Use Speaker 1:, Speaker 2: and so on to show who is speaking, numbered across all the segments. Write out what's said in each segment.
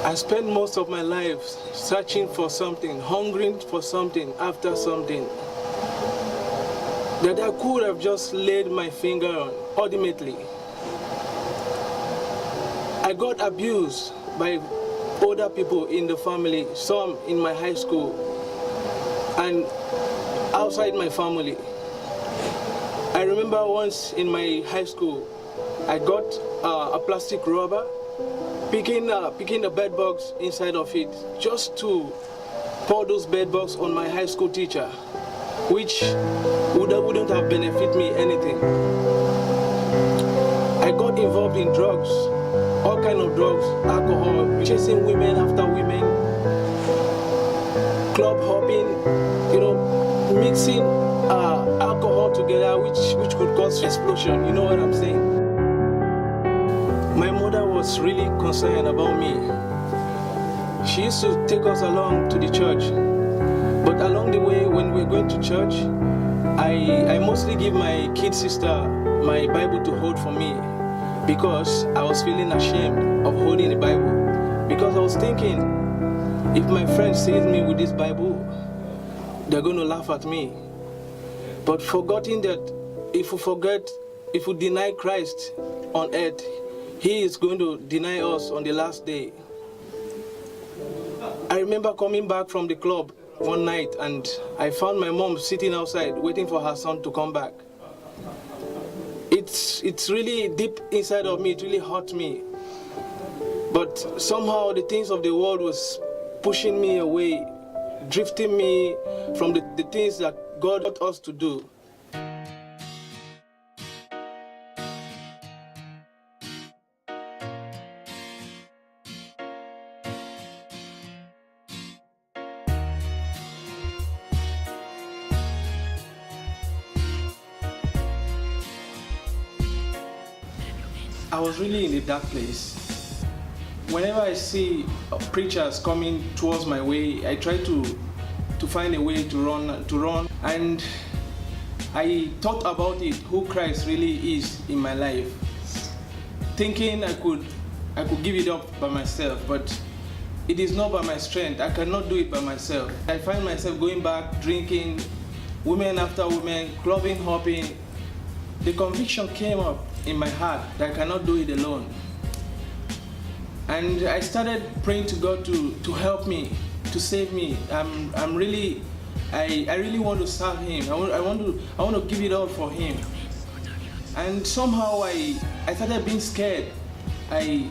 Speaker 1: I spent most of my life searching for something, hungering for something, after something that I could have just laid my finger on. Ultimately, I got abused by older people in the family, some in my high school and outside my family. I remember once in my high school, I got a plastic rubber, picking the bed bugs inside of it, just to pour those bed bugs on my high school teacher, which wouldn't have benefited me anything. I got involved in drugs, all kind of drugs, alcohol, chasing women after women, club hopping, mixing alcohol together, which could cause explosion. You know what I'm saying? My mother was really concerned about me. She used to take us along to the church, but along the way when we're going to church, I mostly give my kid sister my Bible to hold for me, because I was feeling ashamed of holding the Bible, because I was thinking, if my friend sees me with this Bible, they're going to laugh at me. But forgetting that if we deny Christ on earth, He is going to deny us on the last day. I remember coming back from the club one night and I found my mom sitting outside waiting for her son to come back. It's really deep inside of me, it really hurt me. But somehow the things of the world was pushing me away, drifting me from the things that God taught us to do. I was really in a dark place. Whenever I see preachers coming towards my way, I try to find a way to run. And I thought about it, who Christ really is in my life, thinking I could give it up by myself, but it is not by my strength. I cannot do it by myself. I find myself going back, drinking, women after women, clubbing, hopping. The conviction came up in my heart that I cannot do it alone. And I started praying to God to help me, to save me. I really want to serve Him. I want to give it all for Him. And somehow I started being scared. I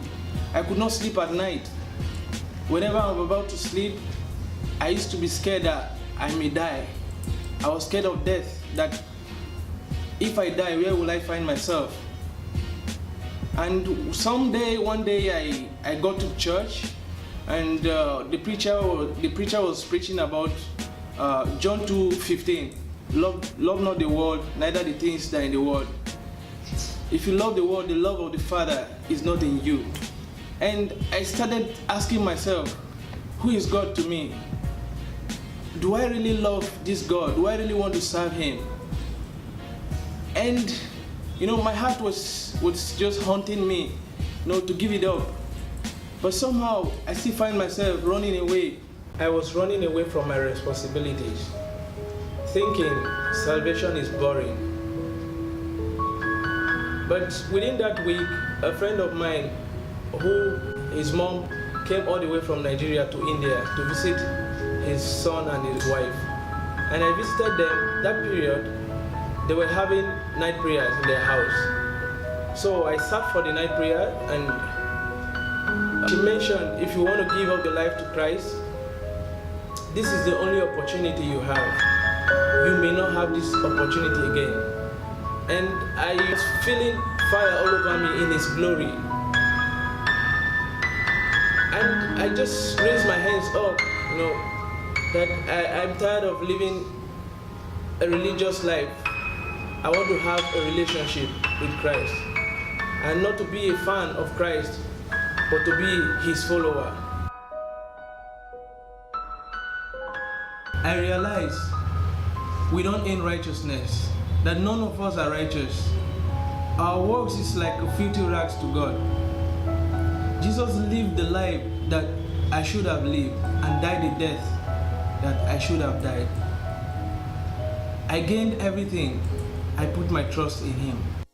Speaker 1: could not sleep at night. Whenever I'm about to sleep, I used to be scared that I may die. I was scared of death, that if I die, where will I find myself? And one day I got to church, and the preacher was preaching about John 2:15. Love not the world, neither the things that are in the world. If you love the world, the love of the Father is not in you. And I started asking myself, who is God to me? Do I really love this God? Do I really want to serve Him? And my heart was just haunting me, to give it up. But somehow I still find myself running away. I was running away from my responsibilities, thinking salvation is boring. But within that week, a friend of mine, his mom came all the way from Nigeria to India to visit his son and his wife. And I visited them. That period, they were having night prayers in their house. So I sat for the night prayer, and she mentioned, if you want to give up your life to Christ, this is the only opportunity you have. You may not have this opportunity again. And I was feeling fire all over me in His glory. And I just raised my hands up, that I'm tired of living a religious life. I want to have a relationship with Christ, and not to be a fan of Christ, but to be His follower. I realize we don't earn righteousness, that none of us are righteous. Our works is like a filthy rags to God. Jesus lived the life that I should have lived and died the death that I should have died. I gained everything. I put my trust in him.